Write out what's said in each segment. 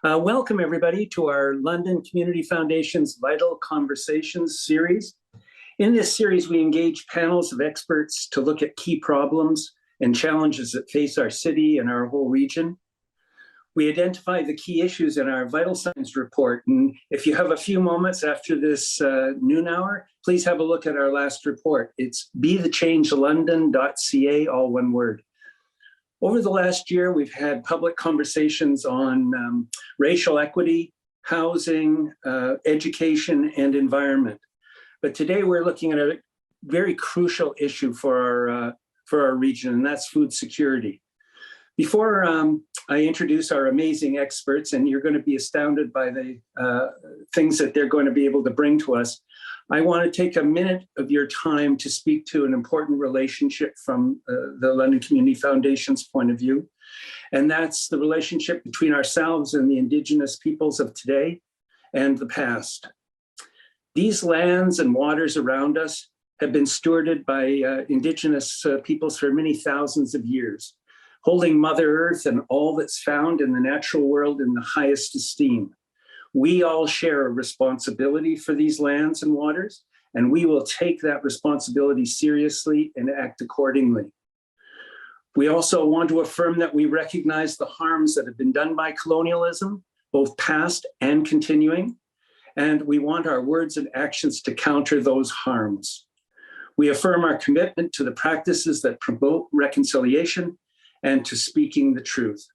Welcome, everybody, to our London Community Foundation's Vital Conversations series. In this series, we engage panels of experts to look at key problems and challenges that face our city and our whole region. We identify the key issues in our Vital Signs report. And if you have a few moments after this noon hour, please have a look at our last report. It's bethechangelondon.ca, all one word. Over the last year, we've had public conversations on racial equity, housing, education, and environment. But today we're looking at a very crucial issue for our region, and that's food security. Before I introduce our amazing experts, and you're going to be astounded by the things that they're going to be able to bring to us, I want to take a minute of your time to speak to an important relationship from the London Community Foundation's point of view, and that's the relationship between ourselves and the Indigenous peoples of today and the past. These lands and waters around us have been stewarded by Indigenous peoples for many thousands of years, holding Mother Earth and all that's found in the natural world in the highest esteem. We all share a responsibility for these lands and waters, and we will take that responsibility seriously and act accordingly. We also want to affirm that we recognize the harms that have been done by colonialism, both past and continuing, and we want our words and actions to counter those harms. We affirm our commitment to the practices that promote reconciliation and to speaking the truth.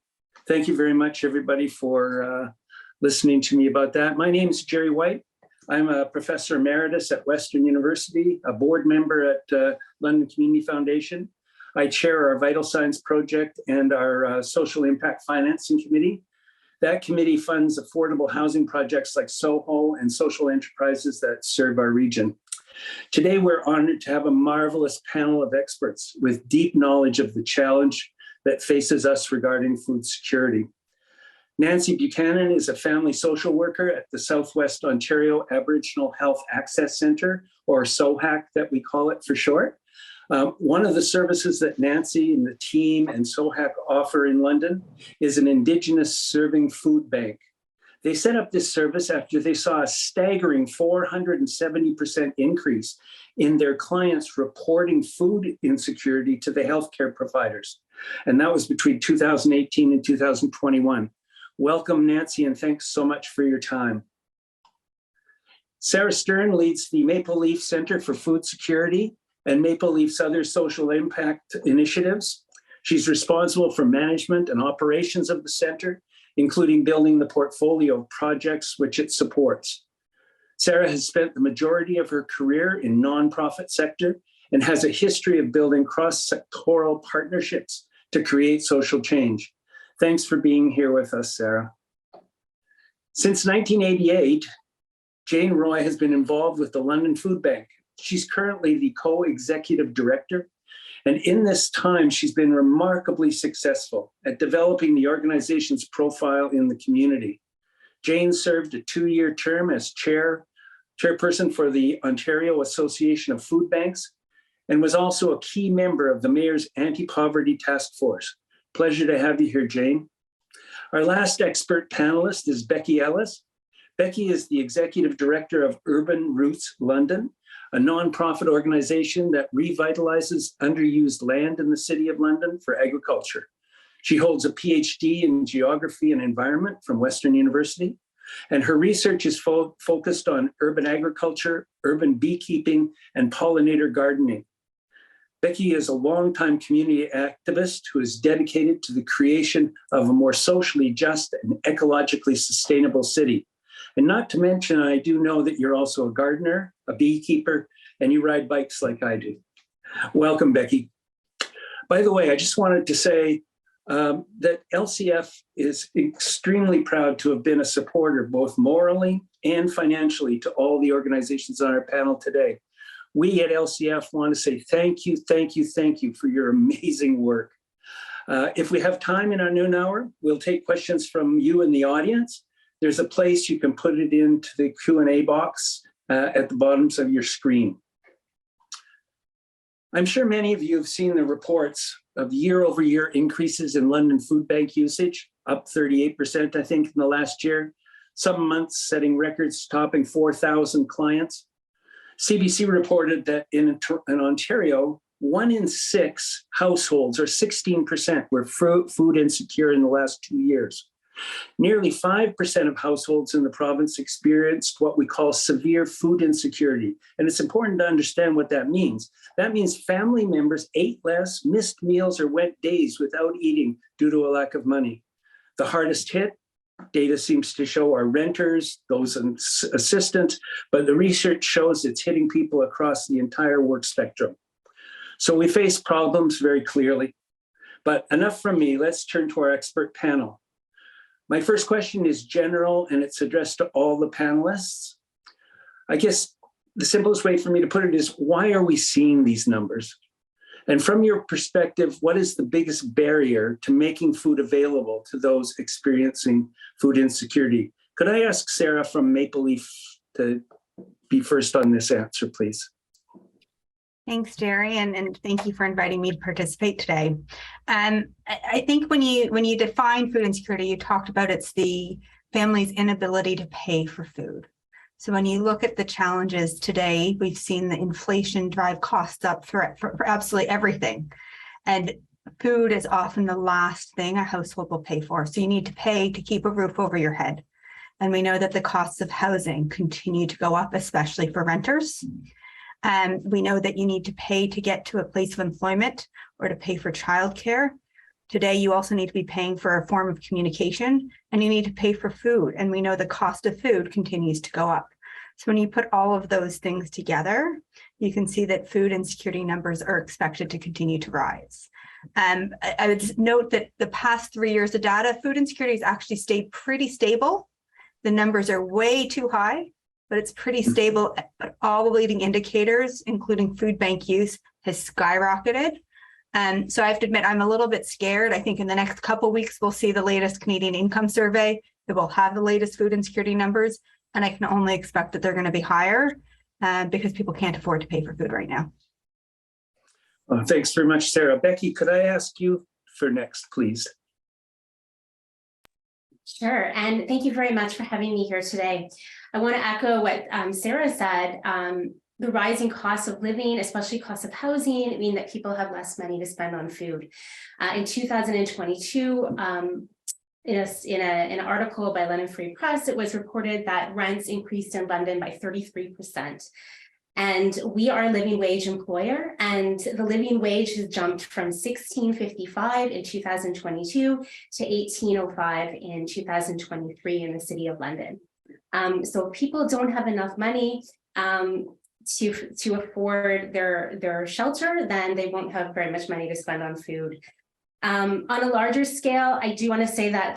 Thank you very much, everybody, for listening to me about that. My name is Jerry White. I'm a professor emeritus at Western University, a board member at London Community Foundation. I chair our Vital Signs project and our Social Impact Financing Committee. That committee funds affordable housing projects like Soho and social enterprises that serve our region. Today, we're honored to have a marvelous panel of experts with deep knowledge of the challenge that faces us regarding food security. Nancy Buchanan is a family social worker at the Southwest Ontario Aboriginal Health Access Centre, or SOHAC that we call it for short. One of the services that Nancy and the team and SOHAC offer in London is an Indigenous serving food bank. They set up this service after they saw a staggering 470% increase in their clients reporting food insecurity to the healthcare providers. And that was between 2018 and 2021. Welcome, Nancy, and thanks so much for your time. Sarah Stern leads the Maple Leaf Center for Food Security and Maple Leaf's other social impact initiatives. She's responsible for management and operations of the center, including building the portfolio of projects which it supports. Sarah has spent the majority of her career in nonprofit sector and has a history of building cross-sectoral partnerships to create social change. Thanks for being here with us, Sarah. Since 1988, Jane Roy has been involved with the London Food Bank. She's currently the co-executive director, and in this time, she's been remarkably successful at developing the organization's profile in the community. Jane served a 2-year term as chairperson for the Ontario Association of Food Banks, and was also a key member of the Mayor's Anti-Poverty Task Force. Pleasure to have you here, Jane. Our last expert panelist is Becky Ellis. Becky is the executive director of Urban Roots London, a nonprofit organization that revitalizes underused land in the City of London for agriculture. She holds a PhD in geography and environment from Western University, and her research is focused on urban agriculture, urban beekeeping, and pollinator gardening. Becky is a longtime community activist who is dedicated to the creation of a more socially just and ecologically sustainable city. And not to mention, I do know that you're also a gardener, a beekeeper, and you ride bikes like I do. Welcome, Becky. By the way, I just wanted to say that LCF is extremely proud to have been a supporter, both morally and financially, to all the organizations on our panel today. We at LCF want to say thank you, thank you, thank you for your amazing work. If we have time in our noon hour, we'll take questions from you in the audience. There's a place you can put it into the Q&A box at the bottoms of your screen. I'm sure many of you have seen the reports of year-over-year increases in London food bank usage, up 38%, I think, in the last year. Some months setting records topping 4,000 clients. CBC reported that in Ontario, 1 in 6 households, or 16%, were food insecure in the last 2 years. Nearly 5% of households in the province experienced what we call severe food insecurity. And it's important to understand what that means. That means family members ate less, missed meals, or went days without eating due to a lack of money. The hardest hit, data seems to show, are renters, those assistants, but the research shows it's hitting people across the entire work spectrum. So we face problems very clearly. But enough from me, let's turn to our expert panel. My first question is general, and it's addressed to all the panelists. I guess the simplest way for me to put it is, why are we seeing these numbers? And from your perspective, what is the biggest barrier to making food available to those experiencing food insecurity? Could I ask Sarah from Maple Leaf to be first on this answer, please? Thanks, Jerry, and thank you for inviting me to participate today. I think when you define food insecurity, you talked about it's the family's inability to pay for food. So when you look at the challenges today, we've seen the inflation drive costs up for absolutely everything. And food is often the last thing a household will pay for. So you need to pay to keep a roof over your head. And we know that the costs of housing continue to go up, especially for renters. We know that you need to pay to get to a place of employment or to pay for childcare. Today, you also need to be paying for a form of communication, and you need to pay for food. And we know the cost of food continues to go up. So when you put all of those things together, you can see that food insecurity numbers are expected to continue to rise. I would note that the past 3 years of data, food insecurity has actually stayed pretty stable. The numbers are way too high, but it's pretty stable. But all the leading indicators, including food bank use, has skyrocketed. So I have to admit, I'm a little bit scared. I think in the next couple of weeks, we'll see the latest Canadian income survey that will have the latest food insecurity numbers. And I can only expect that they're going to be higher because people can't afford to pay for food right now. Thanks very much, Sarah. Becky, could I ask you for next, please? Sure, and thank you very much for having me here today. I want to echo what Sarah said. The rising cost of living, especially cost of housing, mean that people have less money to spend on food. In 2022, in an article by London Free Press, it was reported that rents increased in London by 33%. And we are a living wage employer, and the living wage has jumped from $16.55 in 2022 to $18.05 in 2023 in the City of London. So people don't have enough money to afford their shelter, then they won't have very much money to spend on food. On a larger scale, I do want to say that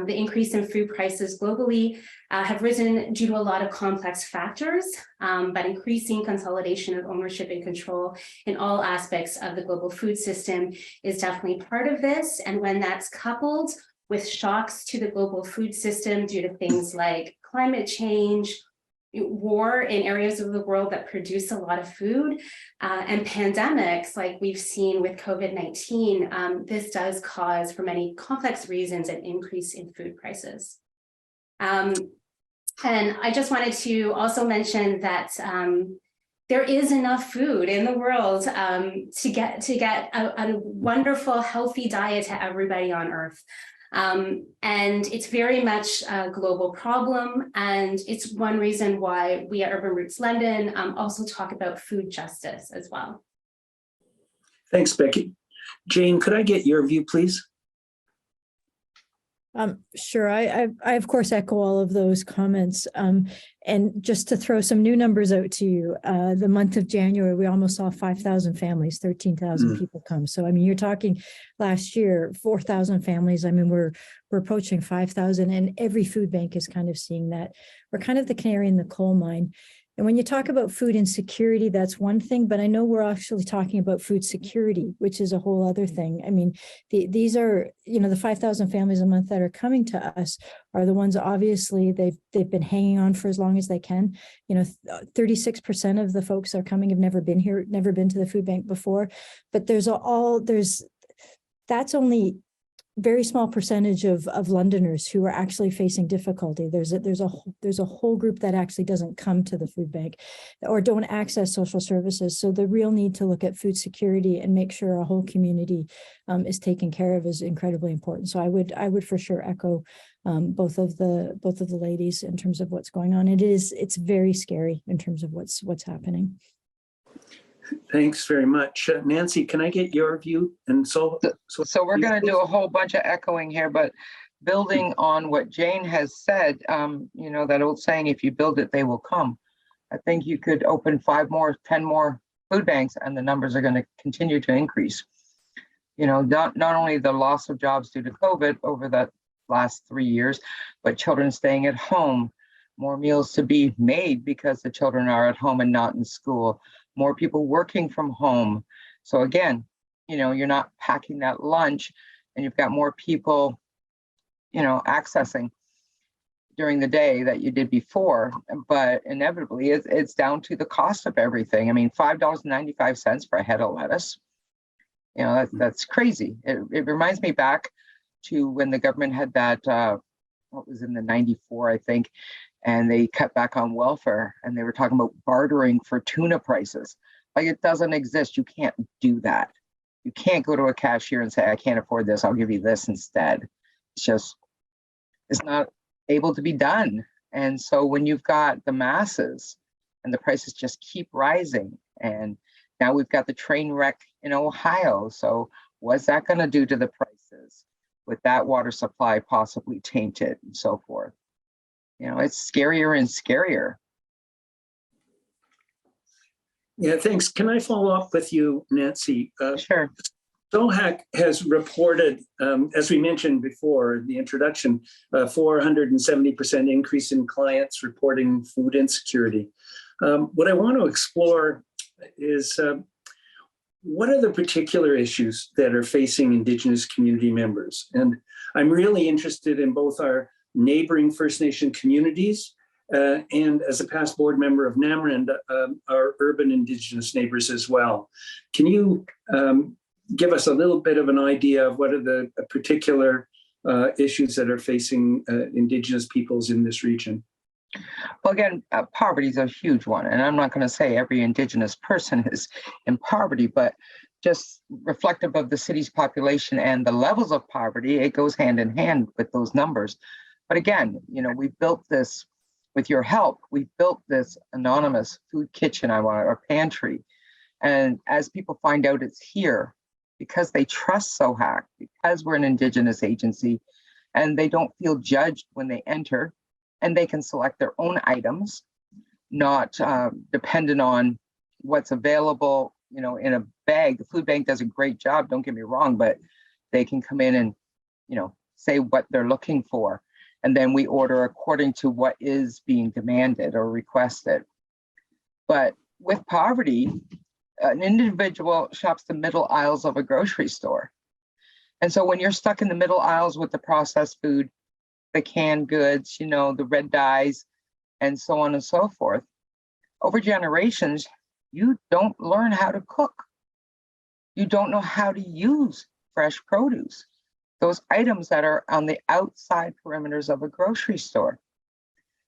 the increase in food prices globally have risen due to a lot of complex factors, but increasing consolidation of ownership and control in all aspects of the global food system is definitely part of this. And when that's coupled with shocks to the global food system due to things like climate change, war in areas of the world that produce a lot of food, and pandemics like we've seen with COVID-19, this does cause, for many complex reasons, an increase in food prices. And I just wanted to also mention that there is enough food in the world to get a wonderful, healthy diet to everybody on Earth. And it's very much a global problem. And it's one reason why we at Urban Roots London also talk about food justice as well. Thanks, Becky. Jane, could I get your view, please? Sure. I of course echo all of those comments. And just to throw some new numbers out to you, the month of January, we almost saw 5,000 families, 13,000 people come. So, I mean, you're talking last year, 4,000 families. I mean, we're approaching 5,000, and every food bank is kind of seeing that. We're kind of the canary in the coal mine. And when you talk about food insecurity, that's one thing, but I know we're actually talking about food security, which is a whole other thing. I mean, these are, the 5,000 families a month that are coming to us are the ones, obviously, they've been hanging on for as long as they can. 36% of the folks that are coming have never been here, never been to the food bank before, but that's only very small percentage of Londoners who are actually facing difficulty. There's a whole group that actually doesn't come to the food bank or don't access social services. So the real need to look at food security and make sure our whole community is taken care of is incredibly important. So I would for sure echo both of the ladies in terms of what's going on. It's very scary in terms of what's happening. Thanks very much. Nancy, can I get your view? And so we're going to do a whole bunch of echoing here, but building on what Jane has said, that old saying, if you build it, they will come. I think you could open 5 more, 10 more food banks, and the numbers are going to continue to increase. Not only the loss of jobs due to COVID over the last 3 years, but children staying at home, more meals to be made because the children are at home and not in school, more people working from home. So again, you're not packing that lunch, and you've got more people, accessing during the day that you did before. But inevitably, it's down to the cost of everything. I mean, $5.95 for a head of lettuce. That's crazy. It reminds me back to when the government had that, what was in the 94, I think, and they cut back on welfare, and they were talking about bartering for tuna prices. Like, it doesn't exist. You can't do that. You can't go to a cashier and say, I can't afford this, I'll give you this instead. It's not able to be done. And so when you've got the masses and the prices just keep rising, and now we've got the train wreck in Ohio. So what's that going to do to the prices with that water supply possibly tainted and so forth? It's scarier and scarier. Yeah, thanks. Can I follow up with you, Nancy? Sure. SOHAC has reported, as we mentioned before in the introduction, 470% increase in clients reporting food insecurity. What I want to explore is what are the particular issues that are facing Indigenous community members? And I'm really interested in both our neighboring First Nation communities and, as a past board member of NAMRIND, our urban Indigenous neighbors as well. Can you give us a little bit of an idea of what are the particular issues that are facing Indigenous peoples in this region? Well, again, poverty is a huge one. And I'm not going to say every Indigenous person is in poverty, but just reflective of the city's population and the levels of poverty, it goes hand in hand with those numbers. But again, we built this with your help. We built this anonymous food kitchen, or pantry. And as people find out it's here, because they trust SOHAC, because we're an Indigenous agency, and they don't feel judged when they enter, and they can select their own items, not dependent on what's available, in a bag. The food bank does a great job, don't get me wrong, but they can come in and, say what they're looking for. And then we order according to what is being demanded or requested. But with poverty, an individual shops the middle aisles of a grocery store. And so when you're stuck in the middle aisles with the processed food, the canned goods, the red dyes, and so on and so forth, over generations, you don't learn how to cook. You don't know how to use fresh produce, those items that are on the outside perimeters of a grocery store.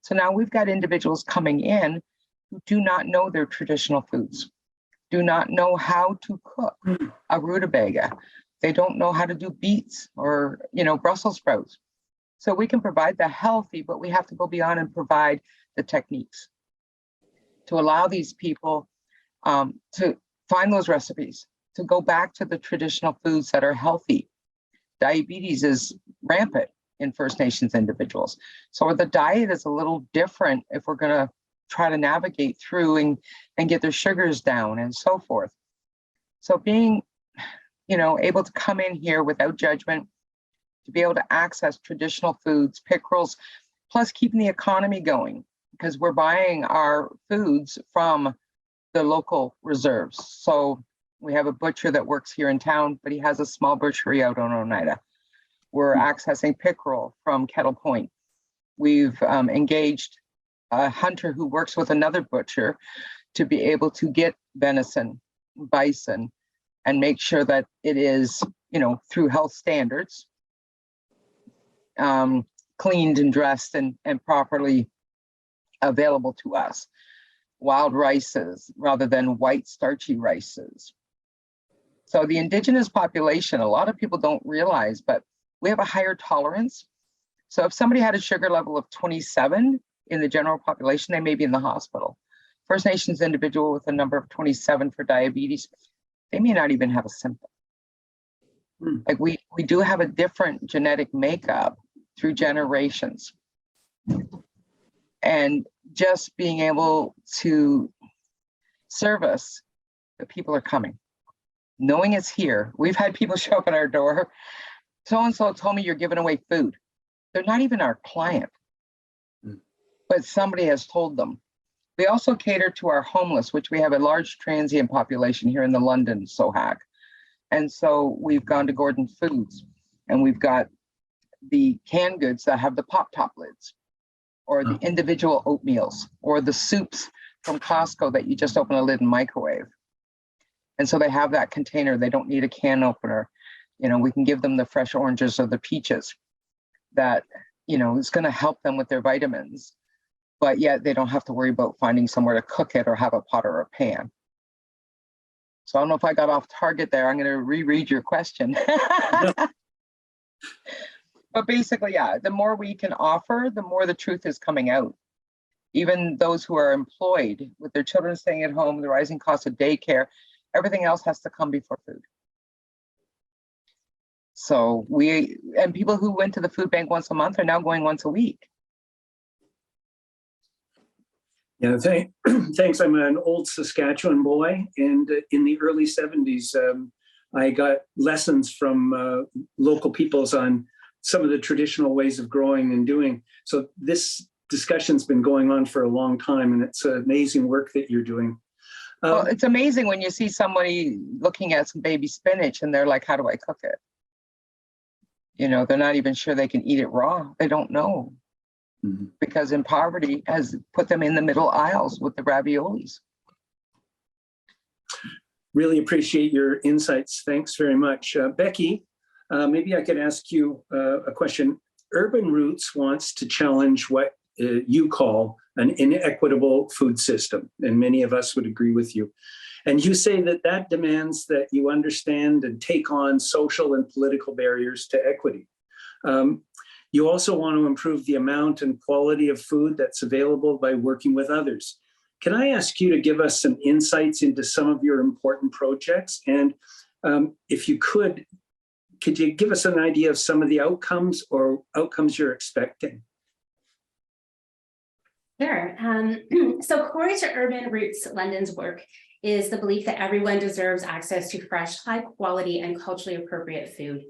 So now we've got individuals coming in who do not know their traditional foods, do not know how to cook a rutabaga. They don't know how to do beets or, Brussels sprouts. So we can provide the healthy, but we have to go beyond and provide the techniques to allow these people to find those recipes, to go back to the traditional foods that are healthy. Diabetes is rampant in First Nations individuals. So the diet is a little different if we're going to try to navigate through and get their sugars down and so forth. So being, able to come in here without judgment, to be able to access traditional foods, pickerels, plus keeping the economy going. because we're buying our foods from the local reserves. So we have a butcher that works here in town, but he has a small butchery out on Oneida. We're accessing pickerel from Kettle Point. We've engaged a hunter who works with another butcher to be able to get venison, bison, and make sure that it is, through health standards, cleaned and dressed and properly available to us. Wild rices rather than white starchy rices. So the Indigenous population, a lot of people don't realize, but we have a higher tolerance. So if somebody had a sugar level of 27 in the general population, they may be in the hospital. First Nations individual with a number of 27 for diabetes, they may not even have a symptom. Like we do have a different genetic makeup through generations. And just being able to service the people are coming, knowing it's here. We've had people show up at our door. So-and-so told me you're giving away food. They're not even our client, but somebody has told them. We also cater to our homeless, which we have a large transient population here in the London SOHAC. And so we've gone to Gordon Foods and we've got the canned goods that have the pop-top lids, or the individual oatmeals, or the soups from Costco that you just open a lid and microwave. And so they have that container. They don't need a can opener. We can give them the fresh oranges or the peaches that, is going to help them with their vitamins, but yet they don't have to worry about finding somewhere to cook it or have a pot or a pan. So I don't know if I got off target there. I'm going to reread your question. But basically, yeah, the more we can offer, the more the truth is coming out. Even those who are employed with their children staying at home, the rising cost of daycare, everything else has to come before food. So and people who went to the food bank once a month are now going once a week. Yeah, thanks. I'm an old Saskatchewan boy, and in the early 70s, I got lessons from local peoples on some of the traditional ways of growing and doing. So this discussion's been going on for a long time, and it's amazing work that you're doing. Well, it's amazing when you see somebody looking at some baby spinach and they're like, how do I cook it? They're not even sure they can eat it raw. They don't know. Because in poverty has put them in the middle aisles with the raviolis. Really appreciate your insights. Thanks very much. Becky, maybe I could ask you a question. Urban Roots wants to challenge what you call an inequitable food system, and many of us would agree with you. And you say that demands that you understand and take on social and political barriers to equity. You also want to improve the amount and quality of food that's available by working with others. Can I ask you to give us some insights into some of your important projects? And if you could you give us an idea of some of the outcomes you're expecting? Sure. So core to Urban Roots London's work is the belief that everyone deserves access to fresh, high quality, and culturally appropriate food.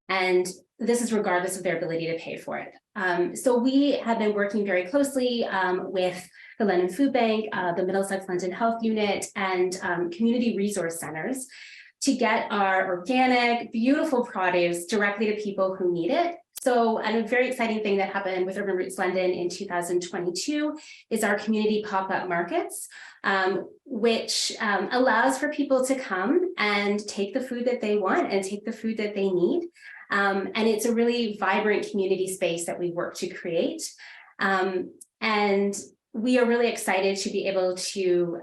And this is regardless of their ability to pay for it. So we have been working very closely with the London Food Bank, the Middlesex London Health Unit, and community resource centers to get our organic, beautiful produce directly to people who need it. So a very exciting thing that happened with Urban Roots London in 2022 is our community pop-up markets, which allows for people to come and take the food that they want and take the food that they need. And it's a really vibrant community space that we work to create. And we are really excited to be able to,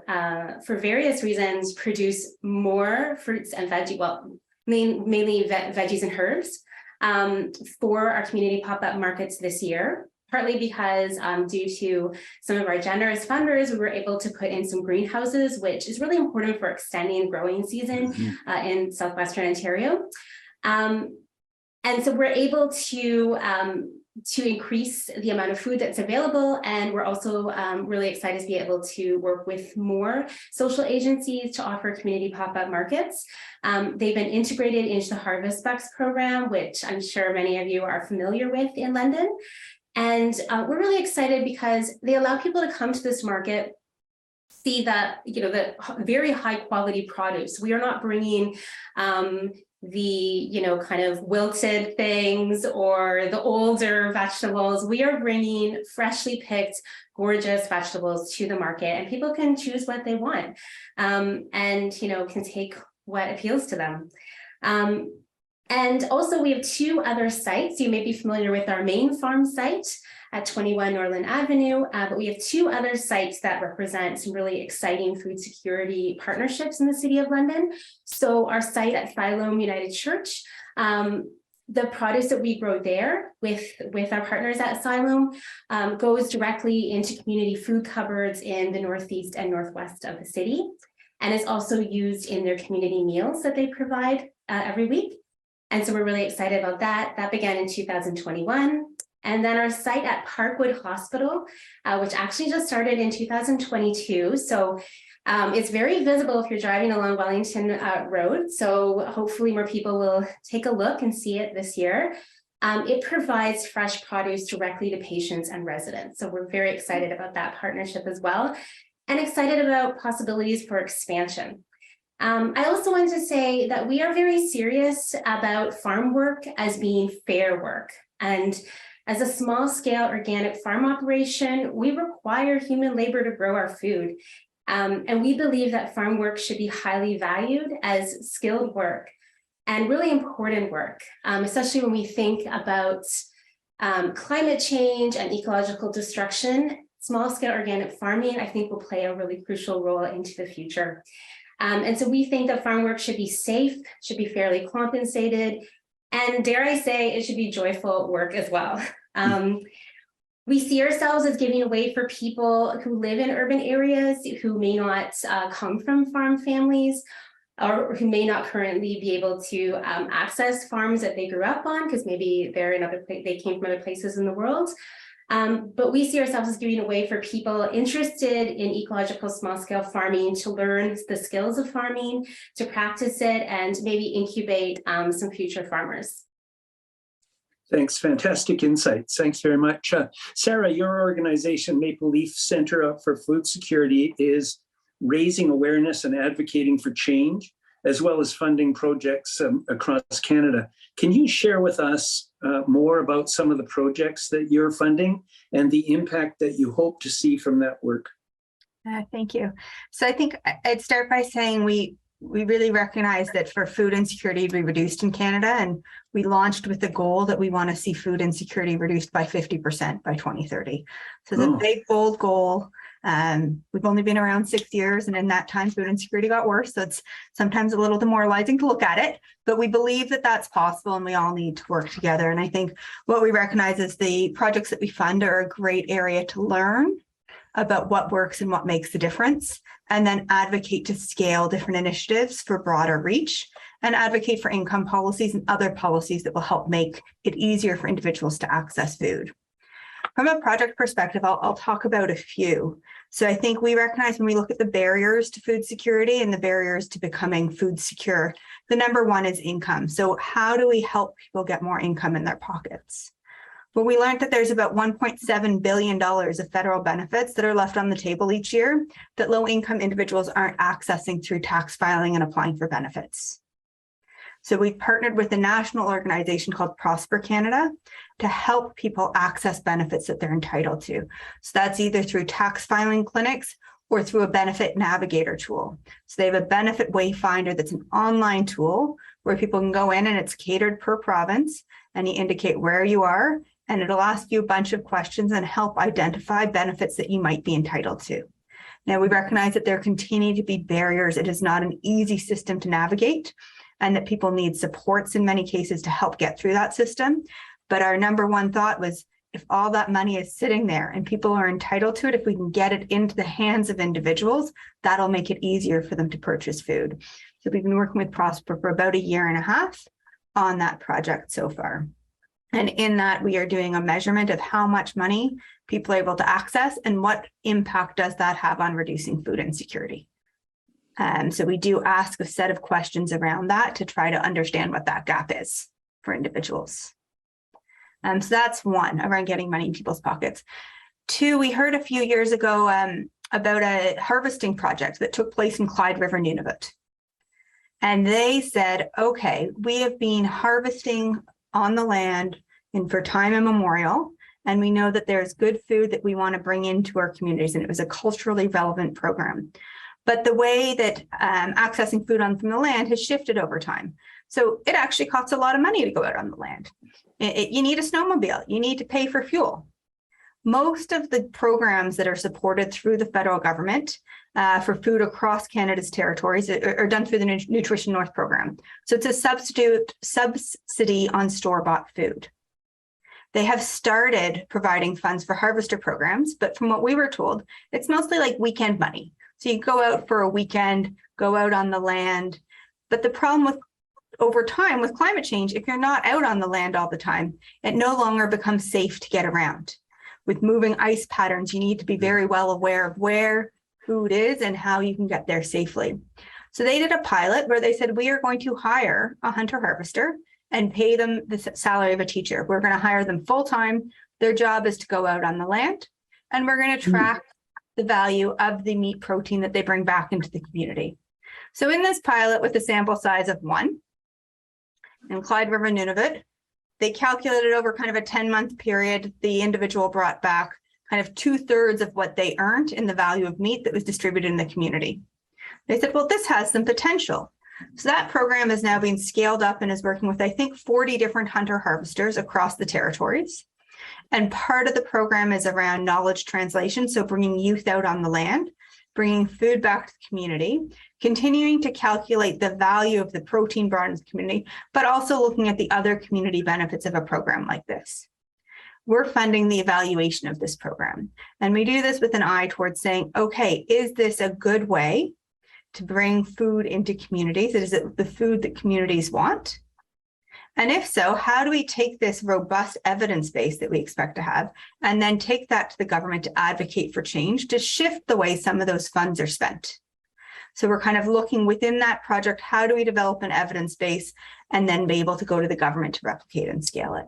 for various reasons, produce more fruits and veggies, well, mainly veggies and herbs, for our community pop-up markets this year, partly because due to some of our generous funders, we were able to put in some greenhouses, which is really important for extending growing season in Southwestern Ontario. And so we're able to increase the amount of food that's available. And we're also really excited to be able to work with more social agencies to offer community pop-up markets. They've been integrated into the Harvest Bucks program, which I'm sure many of you are familiar with in London. And we're really excited because they allow people to come to this market, see that, the very high quality produce. We are not bringing the, kind of wilted things or the older vegetables. We are bringing freshly picked, gorgeous vegetables to the market, and people can choose what they want, and, can take what appeals to them. And also we have 2 other sites. You may be familiar with our main farm site at 21 Norland Avenue, but we have 2 other sites that represent some really exciting food security partnerships in the City of London. So our site at Siloam United Church, the produce that we grow there with our partners at Siloam goes directly into community food cupboards in the northeast and northwest of the city, and is also used in their community meals that they provide every week. And so we're really excited about that. That began in 2021. And then our site at Parkwood Hospital, which actually just started in 2022. So it's very visible if you're driving along Wellington Road. So hopefully more people will take a look and see it this year. It provides fresh produce directly to patients and residents. So we're very excited about that partnership as well, and excited about possibilities for expansion. I also want to say that we are very serious about farm work as being fair work. And as a small scale organic farm operation, we require human labor to grow our food. And we believe that farm work should be highly valued as skilled work and really important work, especially when we think about climate change and ecological destruction. Small scale organic farming, I think, will play a really crucial role into the future. And so we think that farm work should be safe, should be fairly compensated, and dare I say, it should be joyful work as well. We see ourselves as giving a way for people who live in urban areas who may not come from farm families, or who may not currently be able to access farms that they grew up on, because maybe they came from other places in the world. But we see ourselves as giving a way for people interested in ecological small-scale farming to learn the skills of farming, to practice it, and maybe incubate some future farmers. Thanks, fantastic insights. Thanks very much. Sarah, your organization, Maple Leaf Center for Food Security, is raising awareness and advocating for change, as well as funding projects across Canada. Can you share with us more about some of the projects that you're funding and the impact that you hope to see from that work? Thank you. So I think I'd start by saying we really recognize that for food insecurity to be reduced in Canada, and we launched with the goal that we want to see food insecurity reduced by 50% by 2030. So it's a big, bold goal. We've only been around 6 years, and in that time, food insecurity got worse. So it's sometimes a little demoralizing to look at it, but we believe that that's possible, and we all need to work together. And I think what we recognize is the projects that we fund are a great area to learn about what works and what makes the difference, and then advocate to scale different initiatives for broader reach, and advocate for income policies and other policies that will help make it easier for individuals to access food. From a project perspective, I'll talk about a few. So I think we recognize when we look at the barriers to food security and the barriers to becoming food secure, the number one is income. So how do we help people get more income in their pockets? Well, we learned that there's about $1.7 billion of federal benefits that are left on the table each year that low-income individuals aren't accessing through tax filing and applying for benefits. So we've partnered with a national organization called Prosper Canada to help people access benefits that they're entitled to. So that's either through tax filing clinics or through a benefit navigator tool. So they have a benefit wayfinder that's an online tool where people can go in, and it's catered per province, and you indicate where you are, and it'll ask you a bunch of questions and help identify benefits that you might be entitled to. Now, we recognize that there continue to be barriers. It is not an easy system to navigate, and that people need supports in many cases to help get through that system. But our number one thought was, if all that money is sitting there and people are entitled to it, if we can get it into the hands of individuals, that'll make it easier for them to purchase food. So we've been working with Prosper for about 1.5 years on that project so far. And in that, we are doing a measurement of how much money people are able to access and what impact does that have on reducing food insecurity. So we do ask a set of questions around that to try to understand what that gap is for individuals. So that's one, around getting money in people's pockets. Two, we heard a few years ago about a harvesting project that took place in Clyde River, Nunavut. And they said, okay, we have been harvesting on the land for time immemorial, and we know that there's good food that we want to bring into our communities, and it was a culturally relevant program. But the way that accessing food from the land has shifted over time. So it actually costs a lot of money to go out on the land. You need a snowmobile, you need to pay for fuel. Most of the programs that are supported through the federal government for food across Canada's territories are done through the Nutrition North program. So it's a subsidy on store-bought food. They have started providing funds for harvester programs, but from what we were told, it's mostly like weekend money. So you go out for a weekend, go out on the land. But the problem with over time with climate change, if you're not out on the land all the time, it no longer becomes safe to get around. With moving ice patterns, you need to be very well aware of where food is and how you can get there safely. So they did a pilot where they said, we are going to hire a hunter harvester and pay them the salary of a teacher. We're going to hire them full time. Their job is to go out on the land, and we're going to track the value of the meat protein that they bring back into the community. So in this pilot with a sample size of 1 in Clyde River, Nunavut, they calculated over kind of a 10-month period, the individual brought back kind of 2/3 of what they earned in the value of meat that was distributed in the community. They said, well, this has some potential. So that program is now being scaled up and is working with, I think, 40 different hunter harvesters across the territories. And part of the program is around knowledge translation. So bringing youth out on the land, bringing food back to the community, continuing to calculate the value of the protein brought into the community, but also looking at the other community benefits of a program like this. We're funding the evaluation of this program. And we do this with an eye towards saying, okay, is this a good way to bring food into communities? Is it the food that communities want? And if so, how do we take this robust evidence base that we expect to have and then take that to the government to advocate for change, to shift the way some of those funds are spent? So we're kind of looking within that project, how do we develop an evidence base and then be able to go to the government to replicate and scale it?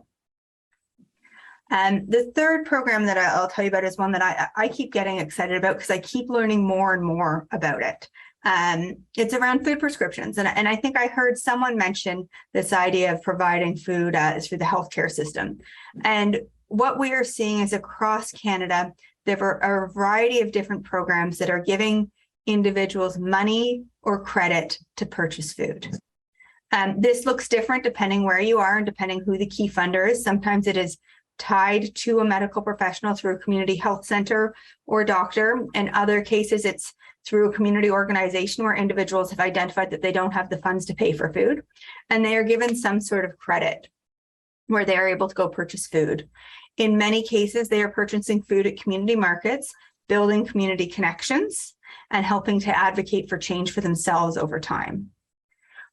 And the third program that I'll tell you about is one that I keep getting excited about because I keep learning more and more about it. It's around food prescriptions. And I think I heard someone mention this idea of providing food through the healthcare system. And what we are seeing is across Canada, there are a variety of different programs that are giving individuals money or credit to purchase food. This looks different depending where you are and depending who the key funder is. Sometimes it is tied to a medical professional through a community health center or doctor. In other cases, it's through a community organization where individuals have identified that they don't have the funds to pay for food, and they are given some sort of credit where they are able to go purchase food. In many cases, they are purchasing food at community markets, building community connections, and helping to advocate for change for themselves over time.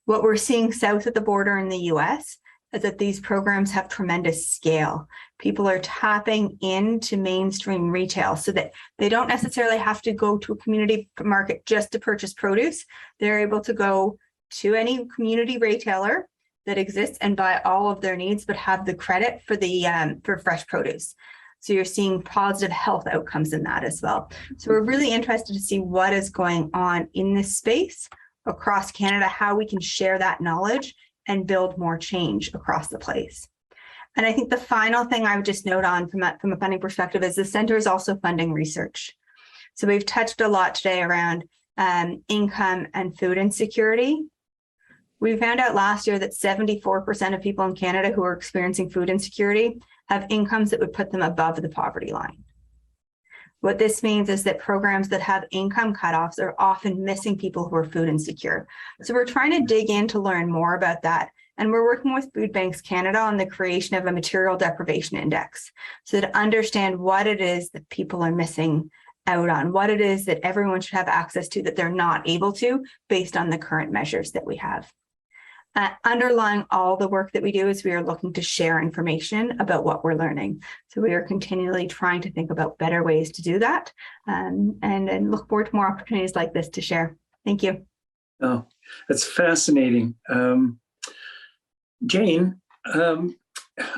What we're seeing south of the border in the US is that these programs have tremendous scale. People are tapping into mainstream retail so that they don't necessarily have to go to a community market just to purchase produce. They're able to go to any community retailer that exists and buy all of their needs, but have the credit for for fresh produce. So you're seeing positive health outcomes in that as well. So we're really interested to see what is going on in this space across Canada, how we can share that knowledge and build more change across the place. And I think the final thing I would just note on from a funding perspective is the center is also funding research. So we've touched a lot today around income and food insecurity. We found out last year that 74% of people in Canada who are experiencing food insecurity have incomes that would put them above the poverty line. What this means is that programs that have income cutoffs are often missing people who are food insecure. So we're trying to dig in to learn more about that. And we're working with Food Banks Canada on the creation of a material deprivation index. So to understand what it is that people are missing out on, what it is that everyone should have access to that they're not able to based on the current measures that we have. Underlying all the work that we do is we are looking to share information about what we're learning. So we are continually trying to think about better ways to do that and look forward to more opportunities like this to share. Thank you. Oh, that's fascinating. Jane,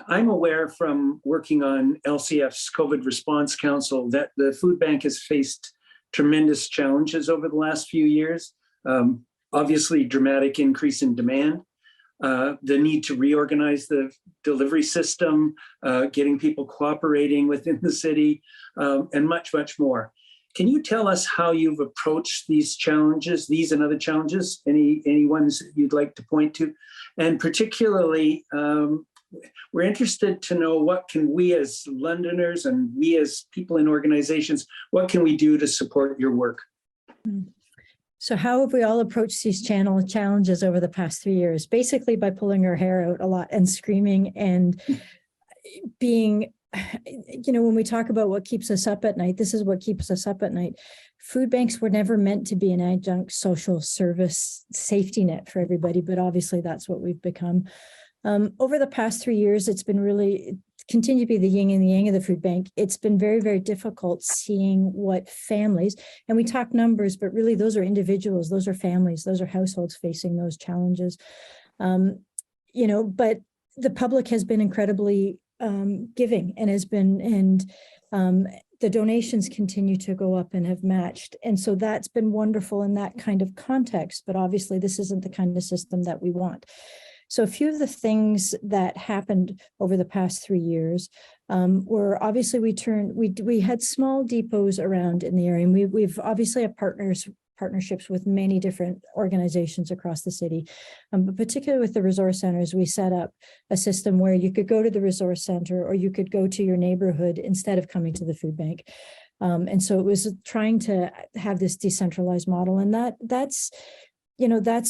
I'm aware from working on LCF's COVID Response Council that the food bank has faced tremendous challenges over the last few years. Obviously, dramatic increase in demand, the need to reorganize the delivery system, getting people cooperating within the city, and much, much more. Can you tell us how you've approached these challenges, these and other challenges, any ones that you'd like to point to? And particularly, we're interested to know what can we as Londoners and we as people in organizations, what can we do to support your work? So how have we all approached these challenges over the past 3 years? Basically by pulling our hair out a lot and screaming and being, when we talk about what keeps us up at night, this is what keeps us up at night. Food banks were never meant to be an adjunct social service safety net for everybody, but obviously that's what we've become. Over the past 3 years, it's been really continue to be the yin and the yang of the food bank. It's been very, very difficult seeing what families, and we talk numbers, but really those are individuals, those are families, those are households facing those challenges. But the public has been incredibly giving and the donations continue to go up and have matched. And so that's been wonderful in that kind of context, but obviously this isn't the kind of system that we want. So a few of the things that happened over the past 3 years were obviously we had small depots around in the area, and we've obviously had partnerships with many different organizations across the city, but particularly with the resource centers, we set up a system where you could go to the resource center or you could go to your neighborhood instead of coming to the food bank. And so it was trying to have this decentralized model, and that's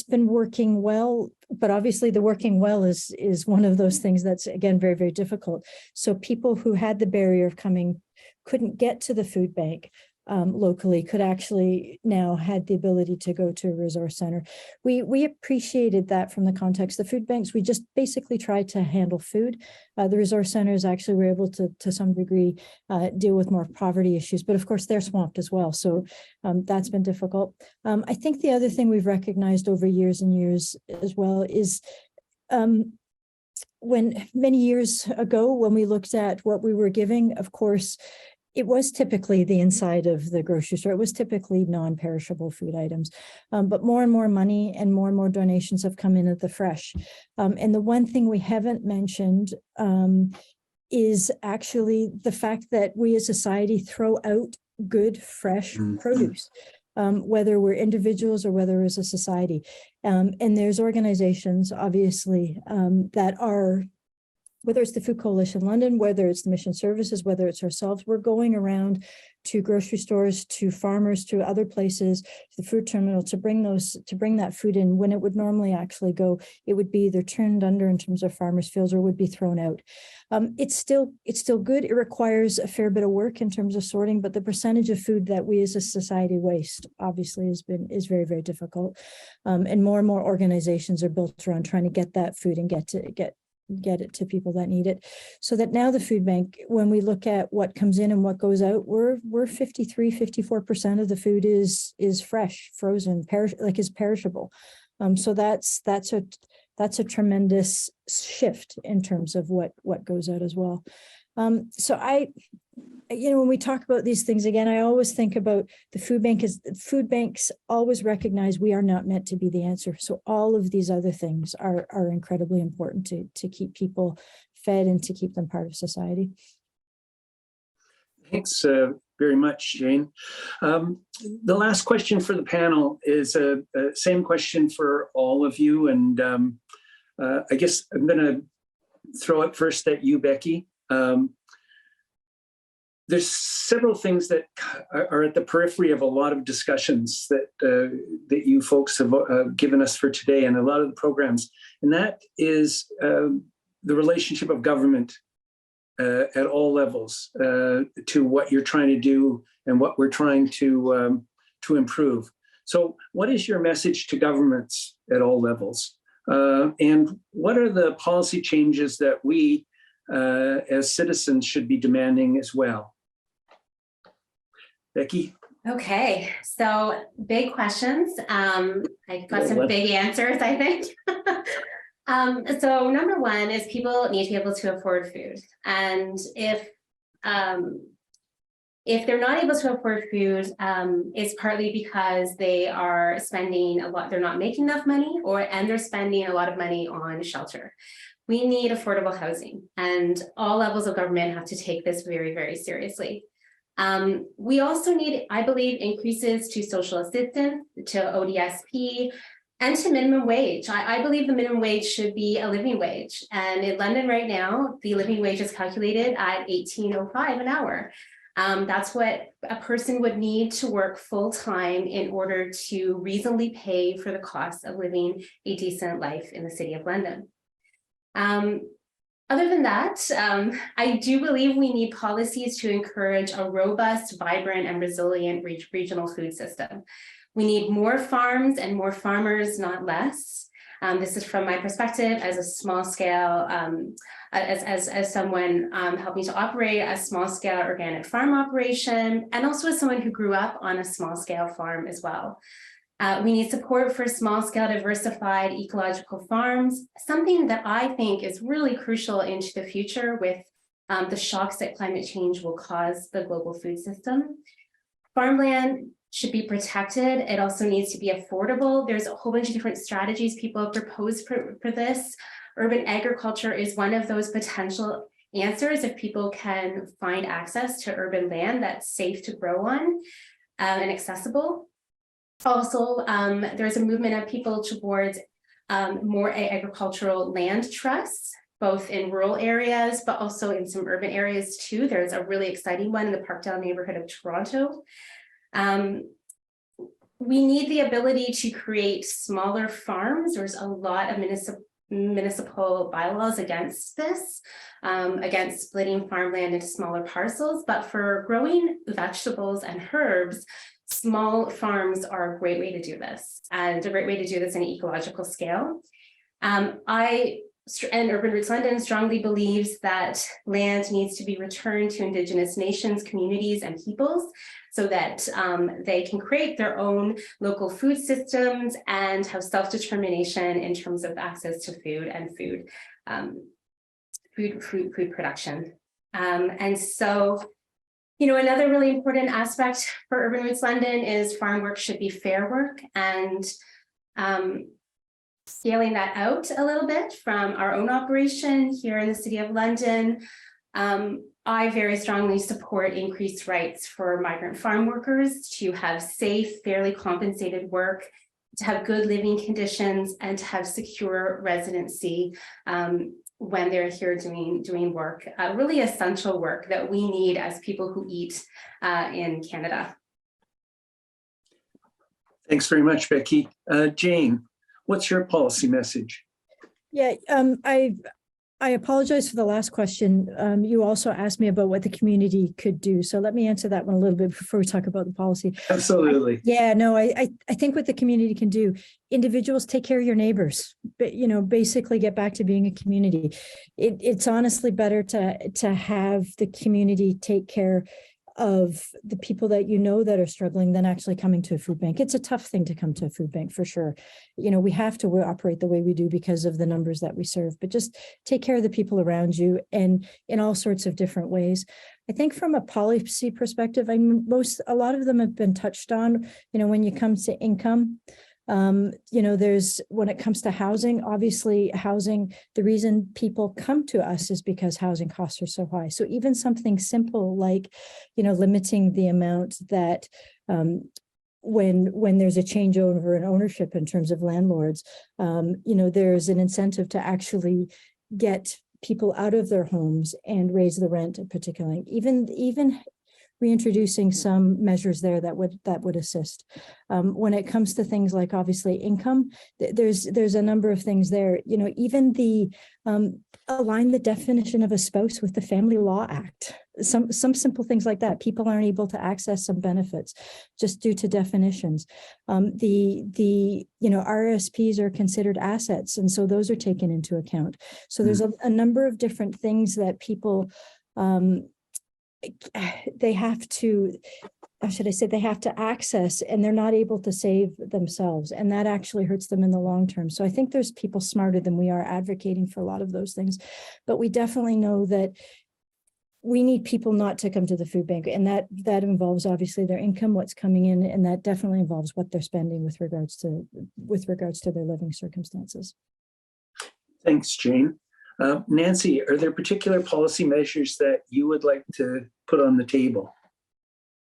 been working well, but obviously the working well is one of those things that's, again, very, very difficult. So people who had the barrier of coming couldn't get to the food bank locally could actually now had the ability to go to a resource center. We appreciated that from the context. The food banks, we just basically tried to handle food. The resource centers actually were able to some degree deal with more poverty issues, but of course they're swamped as well. So that's been difficult. I think the other thing we've recognized over years and years as well is when many years ago, when we looked at what we were giving, of course, it was typically the inside of the grocery store. It was typically non-perishable food items, but more and more money and more donations have come in at the fresh. And the one thing we haven't mentioned is actually the fact that we as a society throw out good, fresh produce, whether we're individuals or whether we're as a society. And there's organizations, obviously, that are, whether it's the Food Coalition London, whether it's the Mission Services, whether it's ourselves, we're going around to grocery stores, to farmers, to other places, to the food terminal to bring that food in when it would normally actually go. It would be either turned under in terms of farmers' fields or would be thrown out. It's still good. It requires a fair bit of work in terms of sorting, but the percentage of food that we as a society waste obviously is very, very difficult. And more organizations are built around trying to get that food and get it to people that need it, so that now the food bank, when we look at what comes in and what goes out, we're 54% of the food is fresh, frozen, is perishable. So that's a tremendous shift in terms of what goes out as well. So when we talk about these things, again, I always think about the food banks always recognize we are not meant to be the answer. So all of these other things are incredibly important to keep people fed and to keep them part of society. Thanks very much, Jane. The last question for the panel is a same question for all of you. And I guess I'm going to throw it first at you, Becky. There's several things that are at the periphery of a lot of discussions that you folks have given us for today and a lot of the programs. And that is the relationship of government at all levels to what you're trying to do and what we're trying to improve. So what is your message to governments at all levels? And what are the policy changes that we as citizens should be demanding as well? Becky? Okay, so big questions. I got some big answers, I think. So number one is people need to be able to afford food. And if they're not able to afford food, it's partly because they are spending a lot, they're not making enough money, and they're spending a lot of money on shelter. We need affordable housing, and all levels of government have to take this very, very seriously. We also need, I believe, increases to social assistance, to ODSP, and to minimum wage. I believe the minimum wage should be a living wage. And in London right now, the living wage is calculated at $18.05 an hour. That's what a person would need to work full time in order to reasonably pay for the cost of living a decent life in the city of London. Other than that, I do believe we need policies to encourage a robust, vibrant, and resilient regional food system. We need more farms and more farmers, not less. This is from my perspective as a small scale, as someone helping to operate a small scale organic farm operation, and also as someone who grew up on a small scale farm as well. We need support for small scale diversified ecological farms, something that I think is really crucial into the future with the shocks that climate change will cause the global food system. Farmland should be protected. It also needs to be affordable. There's a whole bunch of different strategies people have proposed for this. Urban agriculture is one of those potential answers if people can find access to urban land that's safe to grow on and accessible. Also, there's a movement of people towards more agricultural land trusts, both in rural areas, but also in some urban areas too. There's a really exciting one in the Parkdale neighborhood of Toronto. We need the ability to create smaller farms. There's a lot of municipal bylaws against this, against splitting farmland into smaller parcels, but for growing vegetables and herbs, small farms are a great way to do this, and a great way to do this in an ecological scale. And Urban Roots London strongly believes that land needs to be returned to Indigenous nations, communities, and peoples so that they can create their own local food systems and have self-determination in terms of access to food and food production. And so, you know, another really important aspect for Urban Roots London is farm work should be fair work, and scaling that out a little bit from our own operation here in the City of London. I very strongly support increased rights for migrant farm workers to have safe, fairly compensated work, to have good living conditions, and to have secure residency when they're here doing work, really essential work that we need as people who eat in Canada. Thanks very much, Becky. Jane, what's your policy message? Yeah, I apologize for the last question. You also asked me about what the community could do. So let me answer that one a little bit before we talk about the policy. Absolutely. I think what the community can do, individuals take care of your neighbors, but, you know, basically get back to being a community. It's honestly better to have the community take care of the people that you know that are struggling than actually coming to a food bank. It's a tough thing to come to a food bank for sure. You know, we have to operate the way we do because of the numbers that we serve, but just take care of the people around you and in all sorts of different ways. I think from a policy perspective, a lot of them have been touched on, you know, when it comes to income. You know, when it comes to housing, obviously housing, the reason people come to us is because housing costs are so high. So even something simple like, you know, limiting the amount that when there's a changeover in ownership in terms of landlords, you know, there's an incentive to actually get people out of their homes and raise the rent, particularly even reintroducing some measures there that would assist. When it comes to things like obviously income, there's a number of things there. You know, even the align the definition of a spouse with the Family Law Act. Some simple things like that. People aren't able to access some benefits just due to definitions. You know, RSPs are considered assets, and so those are taken into account. So there's a number of different things that people they have to how should I say, they have to access and they're not able to save themselves. And that actually hurts them in the long term. So I think there's people smarter than we are advocating for a lot of those things. But we definitely know that we need people not to come to the food bank. And that involves obviously their income, what's coming in, and that definitely involves what they're spending with regards to their living circumstances. Thanks, Jane. Nancy, are there particular policy measures that you would like to put on the table?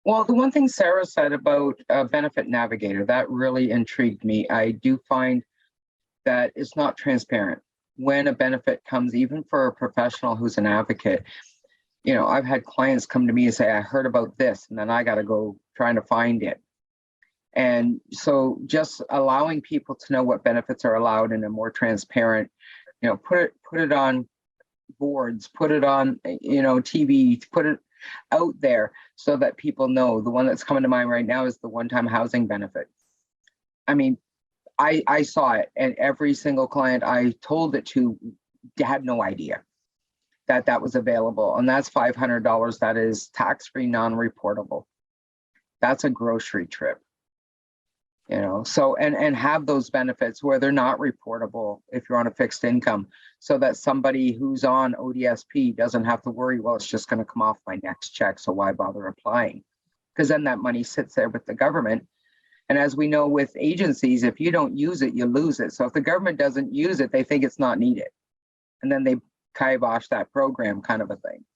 Well, the one thing Sarah said about a benefit navigator, that really intrigued me. I do find that it's not transparent when a benefit comes, even for a professional who's an advocate. You know, I've had clients come to me and say, I heard about this, and then I got to go trying to find it. And so just allowing people to know what benefits are allowed in a more transparent, you know, put it on boards, put it on, you know, TV, put it out there so that people know. The one that's coming to mind right now is the one-time housing benefit. I mean, I saw it, and every single client I told it to had no idea that was available. And that's $500. That is tax-free, non-reportable. That's a grocery trip. You know, so and have those benefits where they're not reportable if you're on a fixed income, so that somebody who's on ODSP doesn't have to worry, well, it's just going to come off my next check, so why bother applying? Because then that money sits there with the government. And as we know with agencies, if you don't use it, you lose it. So if the government doesn't use it, they think it's not needed. And then they kibosh that program, kind of a thing.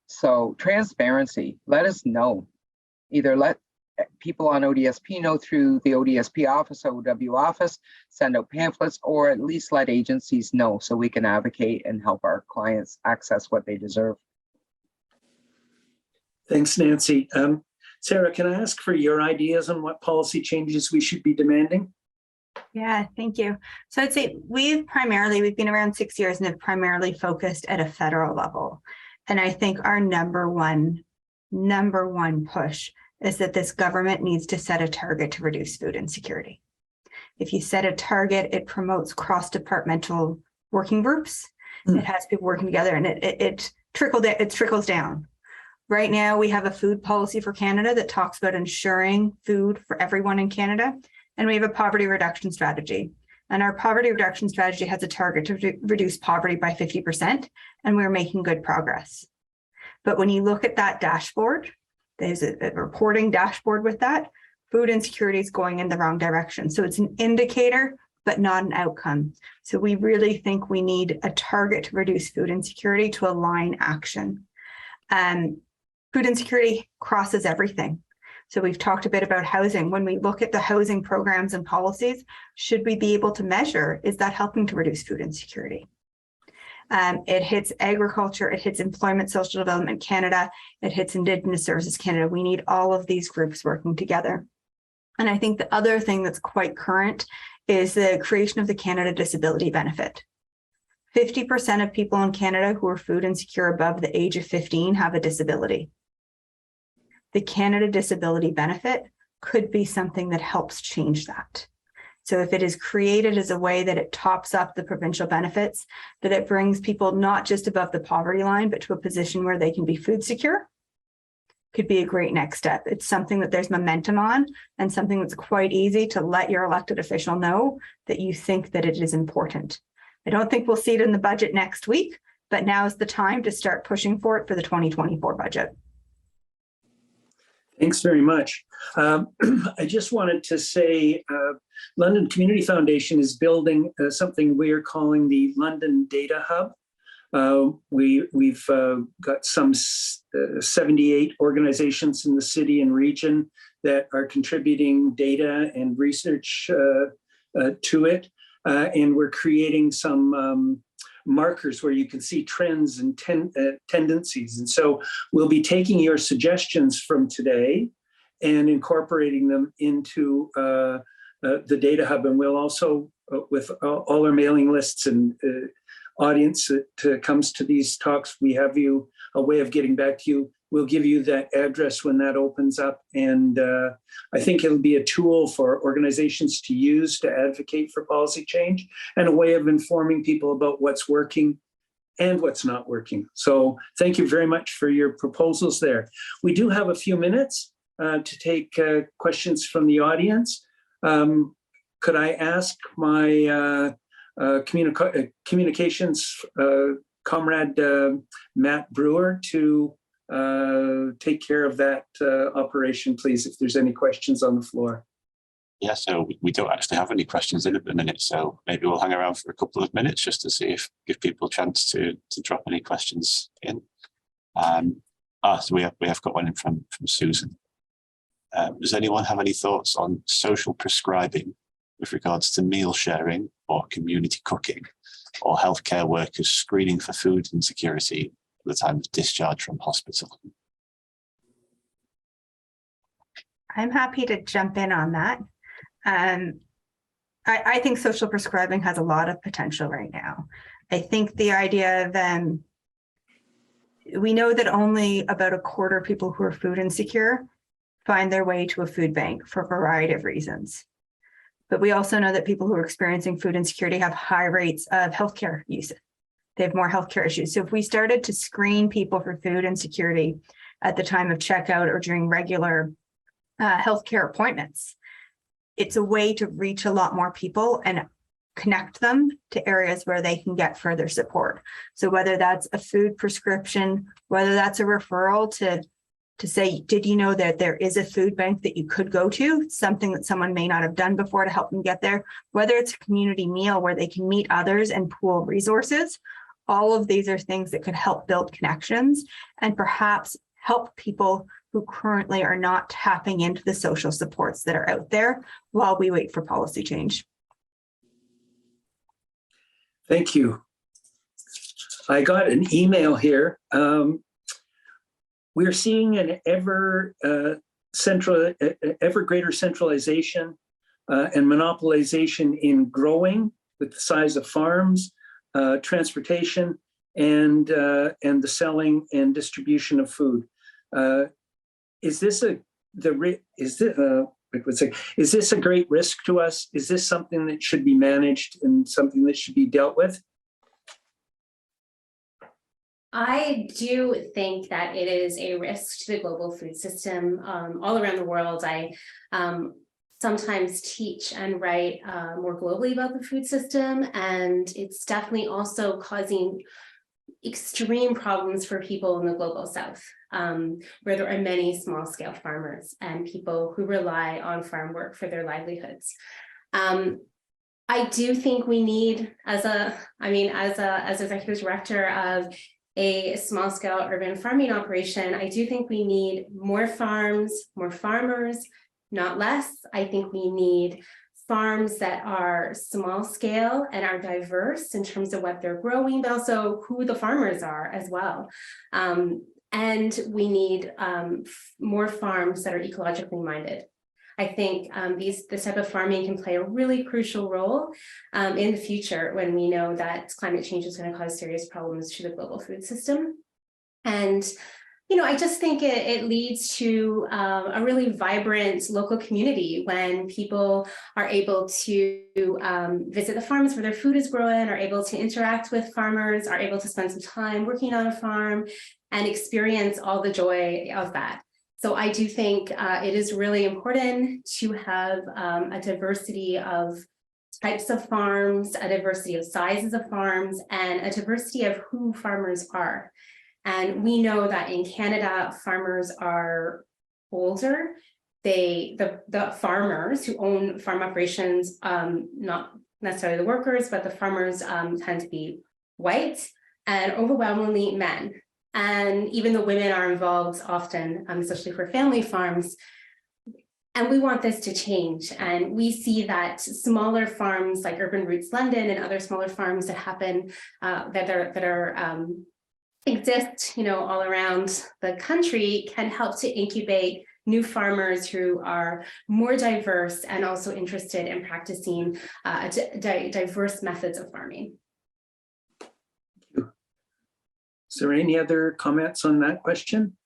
So transparency, let us know. Either let people on ODSP know through the ODSP office, OW office, send out pamphlets, or at least let agencies know so we can advocate and help our clients access what they deserve. Thanks, Nancy. Sarah, can I ask for your ideas on what policy changes we should be demanding? Yeah, thank you. So I'd say we've been around 6 years and have primarily focused at a federal level. And I think our number one push is that this government needs to set a target to reduce food insecurity. If you set a target, it promotes cross-departmental working groups. It has people working together, and it trickles down. Right now, we have a food policy for Canada that talks about ensuring food for everyone in Canada. And we have a poverty reduction strategy. And our poverty reduction strategy has a target to reduce poverty by 50%, and we're making good progress. But when you look at that dashboard, there's a reporting dashboard with that, food insecurity is going in the wrong direction. So it's an indicator, but not an outcome. So we really think we need a target to reduce food insecurity to align action. Food insecurity crosses everything. So we've talked a bit about housing. When we look at the housing programs and policies, should we be able to measure, is that helping to reduce food insecurity? It hits agriculture, it hits Employment Social Development Canada, it hits Indigenous Services Canada. We need all of these groups working together. And I think the other thing that's quite current is the creation of the Canada Disability Benefit. 50% of people in Canada who are food insecure above the age of 15 have a disability. The Canada Disability Benefit could be something that helps change that. So if it is created as a way that it tops up the provincial benefits, that it brings people not just above the poverty line, but to a position where they can be food secure, could be a great next step. It's something that there's momentum on, and something that's quite easy to let your elected official know that you think that it is important. I don't think we'll see it in the budget next week, but now is the time to start pushing for it for the 2024 budget. Thanks very much. I just wanted to say London Community Foundation is building something we are calling the London Data Hub. We've got some 78 organizations in the city and region that are contributing data and research to it. And we're creating some markers where you can see trends and tendencies. And so we'll be taking your suggestions from today and incorporating them into the Data Hub. And we'll also, with all our mailing lists and audience that comes to these talks, we have you a way of getting back to you. We'll give you that address when that opens up. And I think it'll be a tool for organizations to use to advocate for policy change, and a way of informing people about what's working and what's not working. So thank you very much for your proposals there. We do have a few minutes. to take questions from the audience. Could I ask my communications comrade Matt Brewer to take care of that operation, please, if there's any questions on the floor? Yeah, so we don't actually have any questions in at the minute, so maybe we'll hang around for a couple of minutes just to see if give people a chance to drop any questions in. So we have got one in from Susan. Does anyone have any thoughts on social prescribing with regards to meal sharing or community cooking, or healthcare workers screening for food insecurity at the time of discharge from hospital? I'm happy to jump in on that. I think social prescribing has a lot of potential right now. I think the idea of we know that only about a quarter of people who are food insecure find their way to a food bank for a variety of reasons. But we also know that people who are experiencing food insecurity have high rates of healthcare use. They have more healthcare issues. So if we started to screen people for food insecurity at the time of checkout or during regular healthcare appointments, it's a way to reach a lot more people and connect them to areas where they can get further support. So whether that's a food prescription, whether that's a referral to say, did you know that there is a food bank that you could go to, something that someone may not have done before to help them get there, whether it's a community meal where they can meet others and pool resources, all of these are things that could help build connections and perhaps help people who currently are not tapping into the social supports that are out there while we wait for policy change. Thank you. I got an email here. We're seeing an ever greater centralization and monopolization in growing with the size of farms, transportation, and the selling and distribution of food. Is this a great risk to us? Is this something that should be managed and something that should be dealt with? I do think that it is a risk to the global food system all around the world. I sometimes teach and write more globally about the food system, and it's definitely also causing extreme problems for people in the global south, where there are many small-scale farmers and people who rely on farm work for their livelihoods. I do think we need, as executive director of a small-scale urban farming operation, I do think we need more farms, more farmers, not less. I think we need farms that are small scale and are diverse in terms of what they're growing, but also who the farmers are as well. And we need more farms that are ecologically minded. I think this type of farming can play a really crucial role in the future when we know that climate change is going to cause serious problems to the global food system. And I just think it leads to a really vibrant local community when people are able to visit the farms where their food is grown, are able to interact with farmers, are able to spend some time working on a farm and experience all the joy of that. So I do think it is really important to have a diversity of types of farms, a diversity of sizes of farms, and a diversity of who farmers are. And we know that in Canada, farmers are older. The farmers who own farm operations, not necessarily the workers, but the farmers tend to be white and overwhelmingly men. And even the women are involved often, especially for family farms. And we want this to change. And we see that smaller farms like Urban Roots London and other smaller farms that happen, exist, all around the country, can help to incubate new farmers who are more diverse and also interested in practicing diverse methods of farming. Is there any other comments on that question?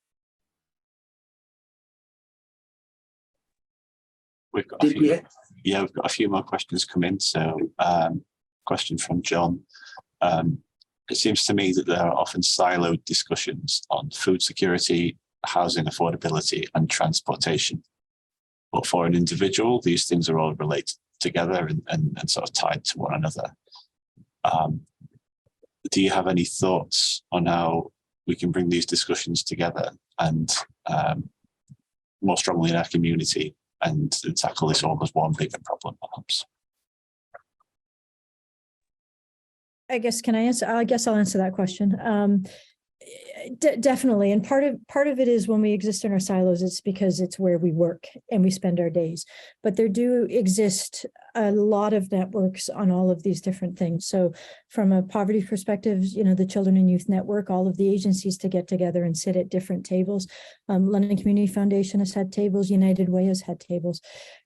We've got a few more questions come in. So, question from John. It seems to me that there are often siloed discussions on food security, housing affordability and transportation. But for an individual, these things are all related together and sort of tied to one another. Do you have any thoughts on how we can bring these discussions together and more strongly in our community and tackle this all as one bigger problem, perhaps? I guess, can I answer? I guess I'll answer that question. Definitely. And part of it is when we exist in our silos, it's because it's where we work and we spend our days. But there do exist a lot of networks on all of these different things. So from a poverty perspective, you know, the Children and Youth Network, all of the agencies to get together and sit at different tables. London Community Foundation has had tables. United Way has had tables.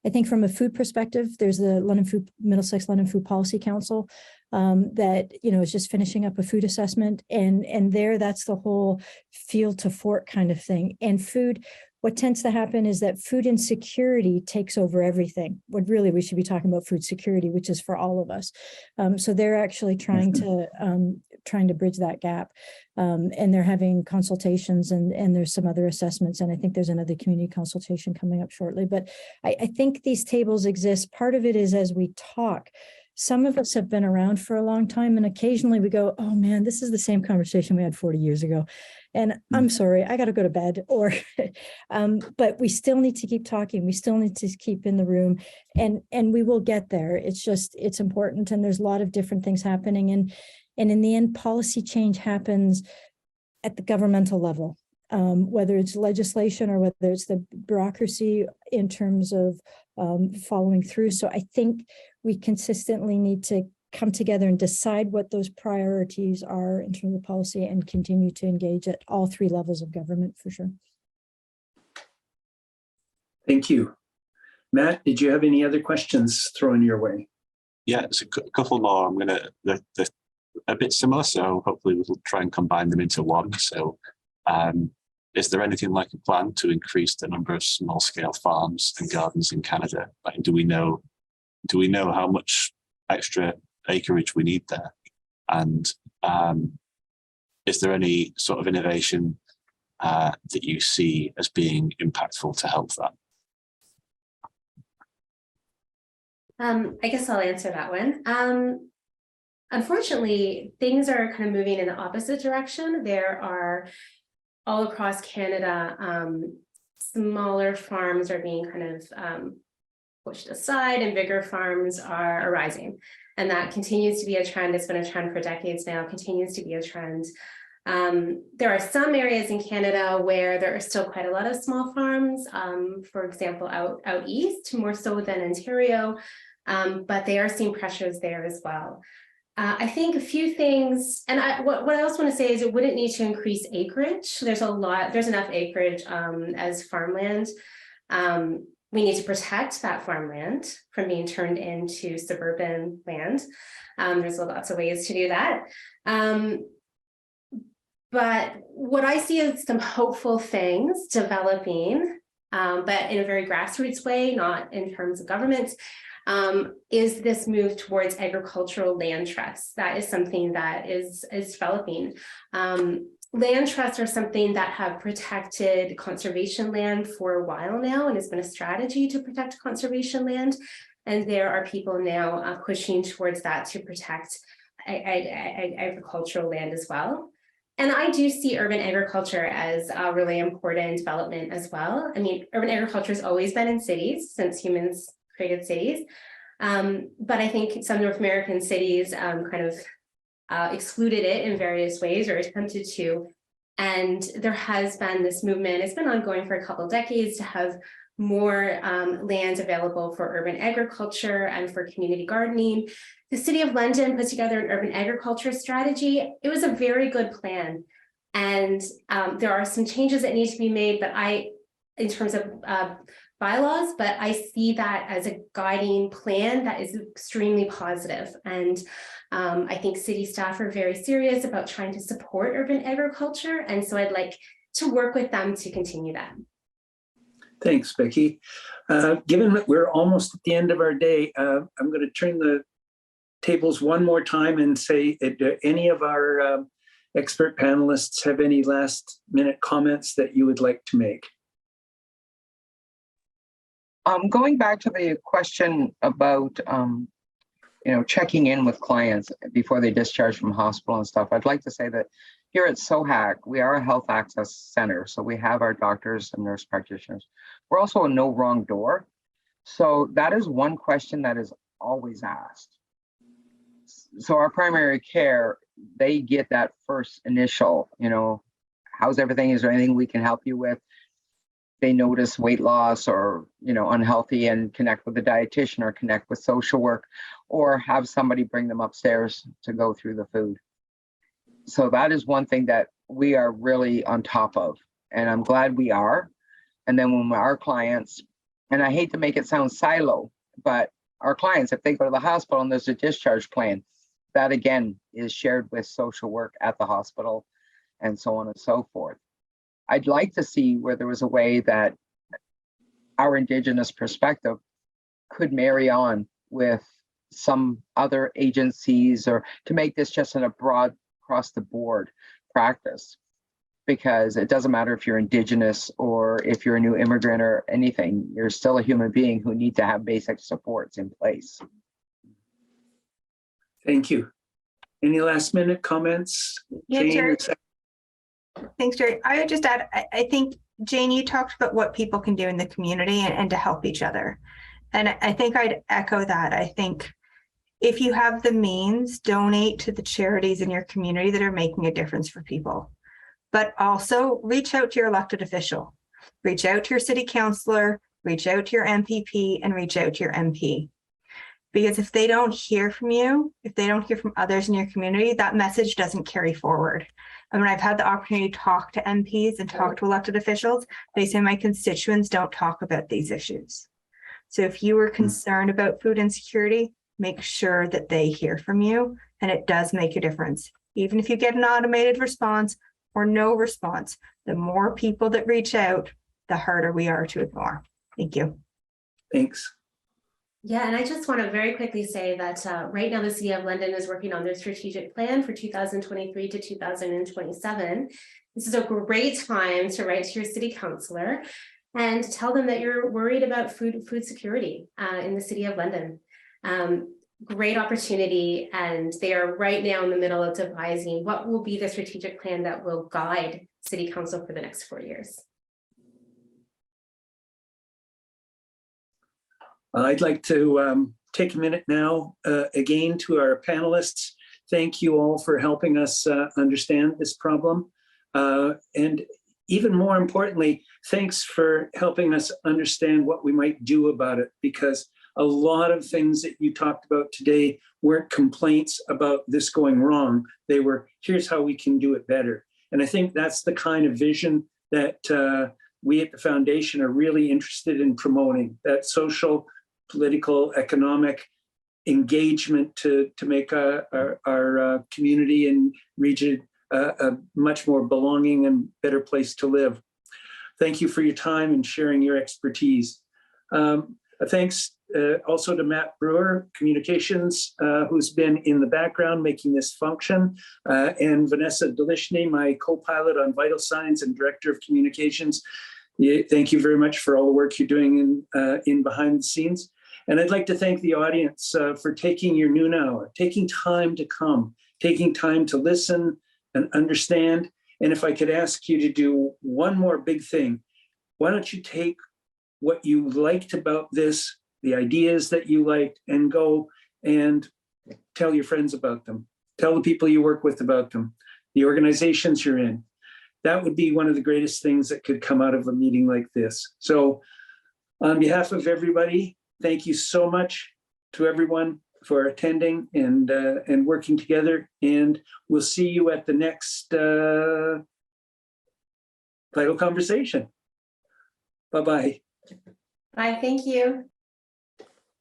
I think from a food perspective, there's the Middlesex London Food Policy Council. That, you know, is just finishing up a food assessment, and there, that's the whole field to fork kind of thing. And food, what tends to happen is that food insecurity takes over everything. When really we should be talking about food security, which is for all of us. So they're actually trying to bridge that gap, and they're having consultations, and there's some other assessments, and I think there's another community consultation coming up shortly. But I think these tables exist. Part of it is as we talk. Some of us have been around for a long time, and occasionally we go, oh man, this is the same conversation we had 40 years ago. And I'm sorry, I got to go to bed. Or, but we still need to keep talking. We still need to keep in the room, and we will get there. It's important. And there's a lot of different things happening. And in the end, policy change happens at the governmental level, whether it's legislation or whether it's the bureaucracy in terms of following through. So I think we consistently need to come together and decide what those priorities are in terms of policy, and continue to engage at all three levels of government for sure. Thank you. Matt, did you have any other questions thrown your way? Yeah, it's a couple more. I'm gonna, they're a bit similar, so hopefully we'll try and combine them into one. So is there anything like a plan to increase the number of small scale farms and gardens in Canada? Like, do we know how much extra acreage we need there? And is there any sort of innovation that you see as being impactful to help that? I guess I'll answer that one. Unfortunately, things are kind of moving in the opposite direction. There are, all across Canada, smaller farms are being kind of pushed aside, and bigger farms are arising. And that continues to be a trend. It's been a trend for decades now, continues to be a trend. There are some areas in Canada where there are still quite a lot of small farms, for example, out east, more so than Ontario, but they are seeing pressures there as well. I think a few things, and what I also want to say is it wouldn't need to increase acreage. There's enough acreage as farmland. We need to protect that farmland from being turned into suburban land. There's lots of ways to do that. But what I see is some hopeful things developing, but in a very grassroots way, not in terms of government, is this move towards agricultural land trusts. That is something that is developing. Land trusts are something that have protected conservation land for a while now, and has been a strategy to protect conservation land. And there are people now pushing towards that to protect agricultural land as well. And I do see urban agriculture as a really important development as well. I mean, urban agriculture has always been in cities since humans created cities. But I think some North American cities kind of excluded it in various ways, or attempted to. And there has been this movement, it's been ongoing for a couple of decades, to have more land available for urban agriculture and for community gardening. The City of London put together an urban agriculture strategy. It was a very good plan. And there are some changes that need to be made, but in terms of bylaws, but I see that as a guiding plan that is extremely positive. And I think city staff are very serious about trying to support urban agriculture. And so I'd like to work with them to continue that. Thanks, Becky. Given that we're almost at the end of our day, I'm going to turn the tables one more time and say, do any of our expert panelists have any last minute comments that you would like to make. Going back to the question about, checking in with clients before they discharge from hospital and stuff, I'd like to say that here at SOHAC, we are a health access center. So we have our doctors and nurse practitioners. We're also a no wrong door. So that is one question that is always asked. So our primary care, they get that first initial, how's everything? Is there anything we can help you with? They notice weight loss or, unhealthy and connect with a dietitian or connect with social work or have somebody bring them upstairs to go through the food. So that is one thing that we are really on top of, and I'm glad we are. And then when our clients, and I hate to make it sound silo, but our clients, if they go to the hospital and there's a discharge plan, that again is shared with social work at the hospital and so on and so forth. I'd like to see where there was a way that our Indigenous perspective could marry on with some other agencies, or to make this just in a broad across the board practice, because it doesn't matter if you're Indigenous or if you're a new immigrant or anything, you're still a human being who need to have basic supports in place. Thank you. Any last minute comments? Yeah, Jane, Jerry. or Seth? Thanks, Jerry. I would just add, I think, Jane, you talked about what people can do in the community and to help each other. And I think I'd echo that. I think if you have the means, donate to the charities in your community that are making a difference for people. But also reach out to your elected official. Reach out to your city councillor, reach out to your MPP, and reach out to your MP. Because if they don't hear from you, if they don't hear from others in your community, that message doesn't carry forward. And when I've had the opportunity to talk to MPs and talk to elected officials, they say my constituents don't talk about these issues. So if you are concerned about food insecurity, make sure that they hear from you, and it does make a difference. Even if you get an automated response or no response, the more people that reach out, the harder we are to ignore. Thank you. Thanks. Yeah, and I just want to very quickly say that right now the City of London is working on their strategic plan for 2023 to 2027. This is a great time to write to your city councillor and tell them that you're worried about food security in the City of London. Great opportunity, and they are right now in the middle of devising what will be the strategic plan that will guide City Council for the next 4 years. I'd like to take a minute now again to our panelists. Thank you all for helping us understand this problem. And even more importantly, thanks for helping us understand what we might do about it, because a lot of things that you talked about today weren't complaints about this going wrong. They were, here's how we can do it better. And I think that's the kind of vision that we at the foundation are really interested in promoting, that social, political, economic engagement to make our community and region a much more belonging and better place to live. Thank you for your time and sharing your expertise. Thanks also to Matt Brewer, Communications, who's been in the background making this function, and Vanessa Delishny, my co-pilot on Vital Signs and Director of Communications. Thank you very much for all the work you're doing in behind the scenes. And I'd like to thank the audience for taking your noon hour, taking time to come, taking time to listen and understand. And if I could ask you to do one more big thing, why don't you take what you liked about this, the ideas that you liked, and go and tell your friends about them. Tell the people you work with about them, the organizations you're in. That would be one of the greatest things that could come out of a meeting like this. So on behalf of everybody, thank you so much to everyone for attending and working together. And we'll see you at the next Vital Conversation. Bye-bye. Bye, thank you.